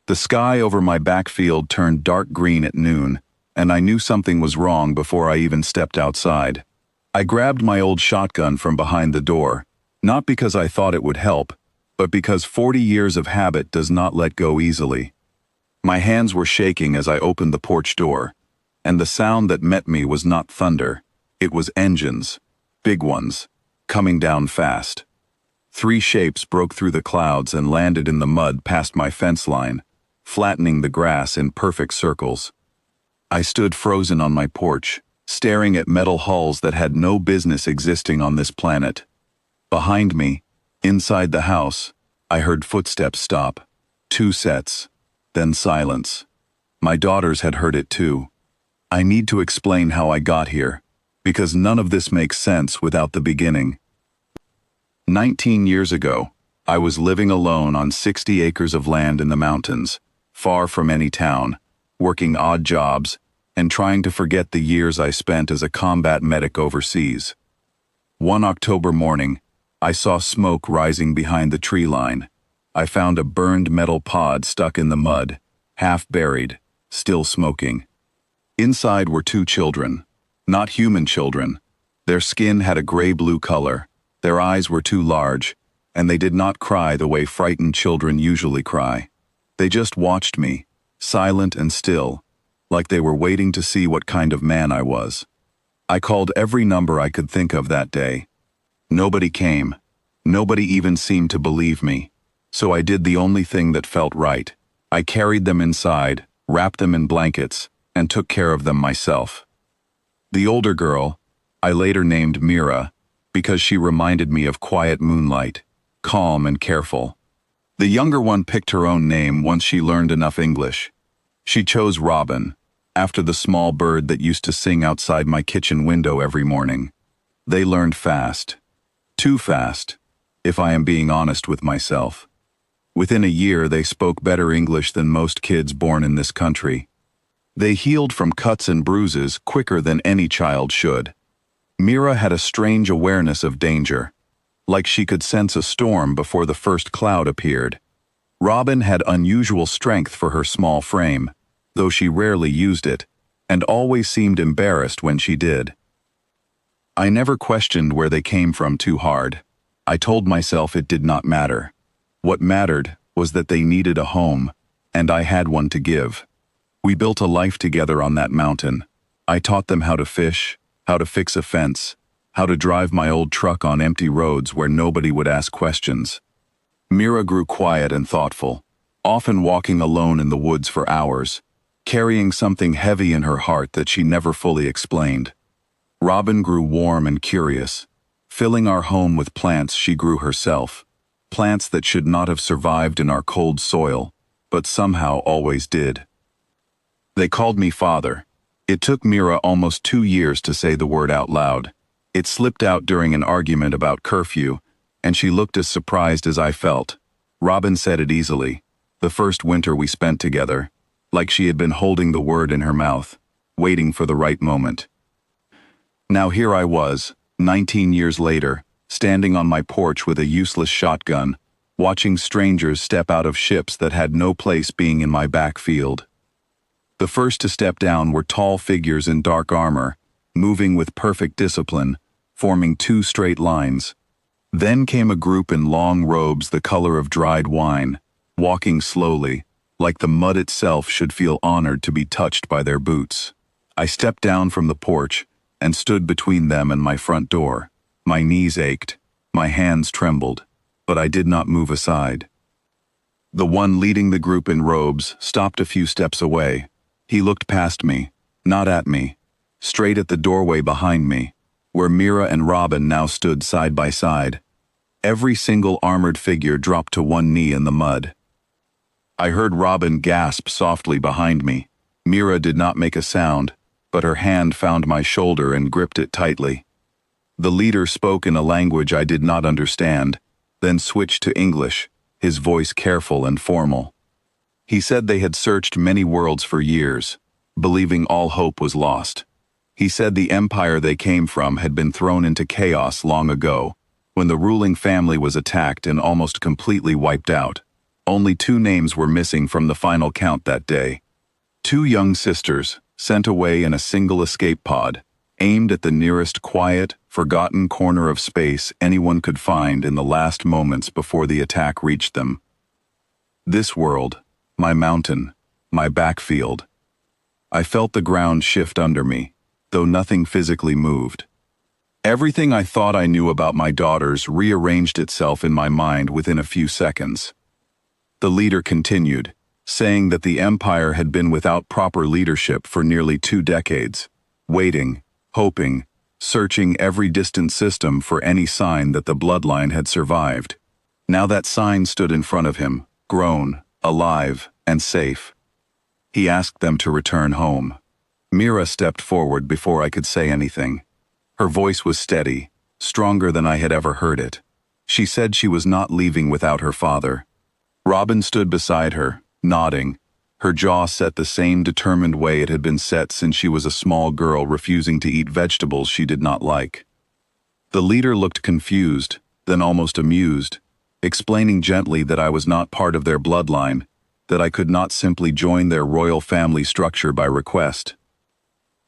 The sky over my backfield turned dark green at noon, and I knew something was wrong before I even stepped outside. I grabbed my old shotgun from behind the door, not because I thought it would help, but because 40 years of habit does not let go easily. My hands were shaking as I opened the porch door, and the sound that met me was not thunder, it was engines, big ones, coming down fast. 3 shapes broke through the clouds and landed in the mud past my fence line, flattening the grass in perfect circles. I stood frozen on my porch, staring at metal hulls that had no business existing on this planet. Behind me, inside the house, I heard footsteps stop. 2 sets, then silence. My daughters had heard it too. I need to explain how I got here, because none of this makes sense without the beginning. 19 years ago, I was living alone on 60 acres of land in the mountains, far from any town, working odd jobs, and trying to forget the years I spent as a combat medic overseas. One October morning, I saw smoke rising behind the tree line. I found a burned metal pod stuck in the mud, half buried, still smoking. Inside were 2 children, not human children. Their skin had a gray-blue color, their eyes were too large, and they did not cry the way frightened children usually cry. They just watched me, silent and still, like they were waiting to see what kind of man I was. I called every number I could think of that day. Nobody came. Nobody even seemed to believe me. So I did the only thing that felt right. I carried them inside, wrapped them in blankets, and took care of them myself. The older girl, I later named Mira, because she reminded me of quiet moonlight, calm and careful. The younger one picked her own name once she learned enough English. She chose Robin, after the small bird that used to sing outside my kitchen window every morning. They learned fast. Too fast, if I am being honest with myself. Within a year, they spoke better English than most kids born in this country. They healed from cuts and bruises quicker than any child should. Mira had a strange awareness of danger, like she could sense a storm before the first cloud appeared. Robin had unusual strength for her small frame, though she rarely used it, and always seemed embarrassed when she did. I never questioned where they came from too hard. I told myself it did not matter. What mattered was that they needed a home, and I had one to give. We built a life together on that mountain. I taught them how to fish, how to fix a fence, how to drive my old truck on empty roads where nobody would ask questions. Mira grew quiet and thoughtful, often walking alone in the woods for hours, carrying something heavy in her heart that she never fully explained. Robin grew warm and curious, filling our home with plants she grew herself, plants that should not have survived in our cold soil, but somehow always did. They called me father. It took Mira almost 2 years to say the word out loud. It slipped out during an argument about curfew, and she looked as surprised as I felt. Robin said it easily, the first winter we spent together, like she had been holding the word in her mouth, waiting for the right moment. Now here I was, 19 years later, standing on my porch with a useless shotgun, watching strangers step out of ships that had no place being in my backfield. The first to step down were tall figures in dark armor, moving with perfect discipline, forming 2 straight lines. Then came a group in long robes the color of dried wine, walking slowly, like the mud itself should feel honored to be touched by their boots. I stepped down from the porch and stood between them and my front door. My knees ached, my hands trembled, but I did not move aside. The one leading the group in robes stopped a few steps away. He looked past me, not at me, straight at the doorway behind me, where Mira and Robin now stood side by side. Every single armored figure dropped to one knee in the mud. I heard Robin gasp softly behind me. Mira did not make a sound, but her hand found my shoulder and gripped it tightly. The leader spoke in a language I did not understand, then switched to English, his voice careful and formal. He said they had searched many worlds for years, believing all hope was lost. He said the empire they came from had been thrown into chaos long ago, when the ruling family was attacked and almost completely wiped out. Only 2 names were missing from the final count that day. 2 young sisters, sent away in a single escape pod, aimed at the nearest quiet, forgotten corner of space anyone could find in the last moments before the attack reached them. This world, my mountain, my backfield. I felt the ground shift under me, though nothing physically moved. Everything I thought I knew about my daughters rearranged itself in my mind within a few seconds. The leader continued, saying that the empire had been without proper leadership for nearly 2 decades, waiting, hoping, searching every distant system for any sign that the bloodline had survived. Now that sign stood in front of him, grown, alive, and safe. He asked them to return home. Mira stepped forward before I could say anything. Her voice was steady, stronger than I had ever heard it. She said she was not leaving without her father. Robin stood beside her, nodding, her jaw set the same determined way it had been set since she was a small girl refusing to eat vegetables she did not like. The leader looked confused, then almost amused, explaining gently that I was not part of their bloodline, that I could not simply join their royal family structure by request.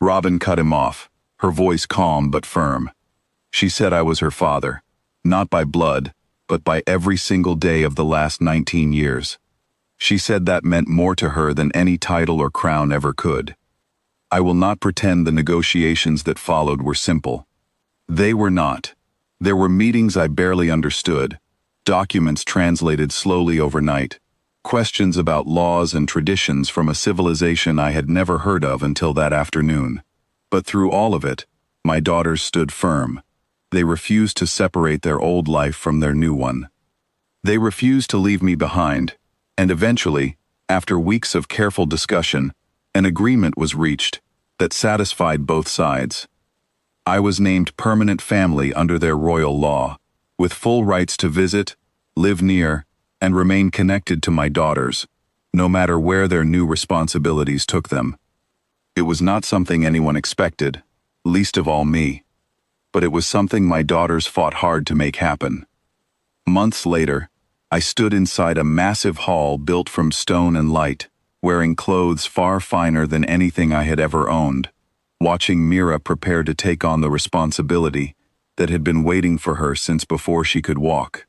Robin cut him off, her voice calm but firm. She said I was her father, not by blood, but by every single day of the last 19 years. She said that meant more to her than any title or crown ever could. I will not pretend the negotiations that followed were simple. They were not. There were meetings I barely understood, documents translated slowly overnight, questions about laws and traditions from a civilization I had never heard of until that afternoon. But through all of it, my daughters stood firm. They refused to separate their old life from their new one. They refused to leave me behind, and eventually, after weeks of careful discussion, an agreement was reached that satisfied both sides. I was named permanent family under their royal law, with full rights to visit, live near, and remain connected to my daughters, no matter where their new responsibilities took them. It was not something anyone expected, least of all me, but it was something my daughters fought hard to make happen. Months later, I stood inside a massive hall built from stone and light, wearing clothes far finer than anything I had ever owned, watching Mira prepare to take on the responsibility that had been waiting for her since before she could walk.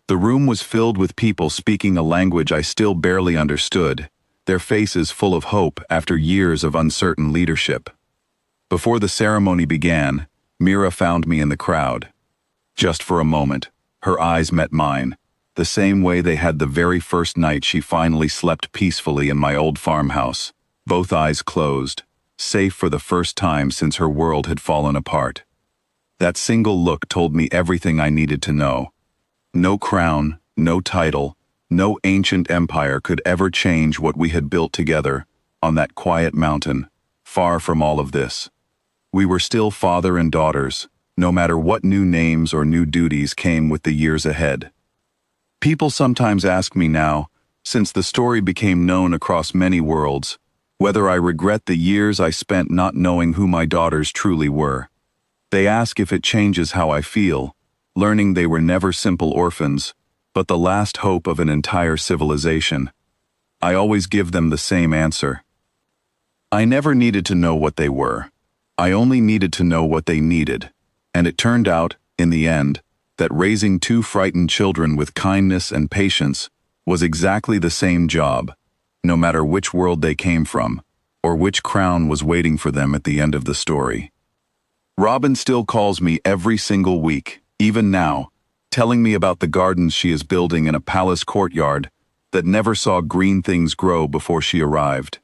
The room was filled with people speaking a language I still barely understood, their faces full of hope after years of uncertain leadership. Before the ceremony began, Mira found me in the crowd. Just for a moment, her eyes met mine, the same way they had the very first night she finally slept peacefully in my old farmhouse, both eyes closed, safe for the first time since her world had fallen apart. That single look told me everything I needed to know. No crown, no title, no ancient empire could ever change what we had built together on that quiet mountain, far from all of this. We were still father and daughters, no matter what new names or new duties came with the years ahead. People sometimes ask me now, since the story became known across many worlds, whether I regret the years I spent not knowing who my daughters truly were. They ask if it changes how I feel, learning they were never simple orphans, but the last hope of an entire civilization. I always give them the same answer. I never needed to know what they were. I only needed to know what they needed, and it turned out, in the end, that raising 2 frightened children with kindness and patience was exactly the same job, no matter which world they came from, or which crown was waiting for them at the end of the story. Robin still calls me every single week, even now, telling me about the gardens she is building in a palace courtyard that never saw green things grow before she arrived.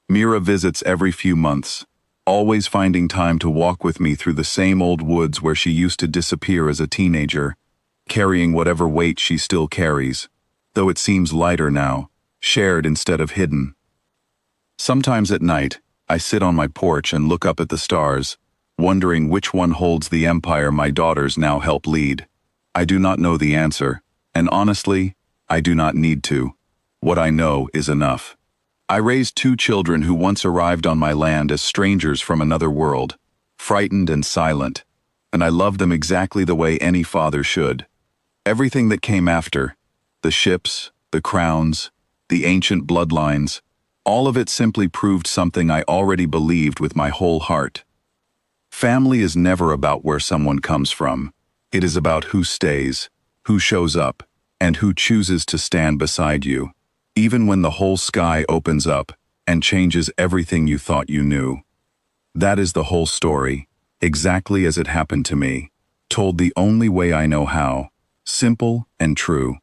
Mira visits every few months, always finding time to walk with me through the same old woods where she used to disappear as a teenager, carrying whatever weight she still carries, though it seems lighter now, shared instead of hidden. Sometimes at night, I sit on my porch and look up at the stars, wondering which one holds the empire my daughters now help lead. I do not know the answer, and honestly, I do not need to. What I know is enough. I raised 2 children who once arrived on my land as strangers from another world, frightened and silent, and I love them exactly the way any father should. Everything that came after, the ships, the crowns, the ancient bloodlines, all of it simply proved something I already believed with my whole heart. Family is never about where someone comes from. It is about who stays, who shows up, and who chooses to stand beside you, even when the whole sky opens up and changes everything you thought you knew. That is the whole story, exactly as it happened to me, told the only way I know how, simple and true.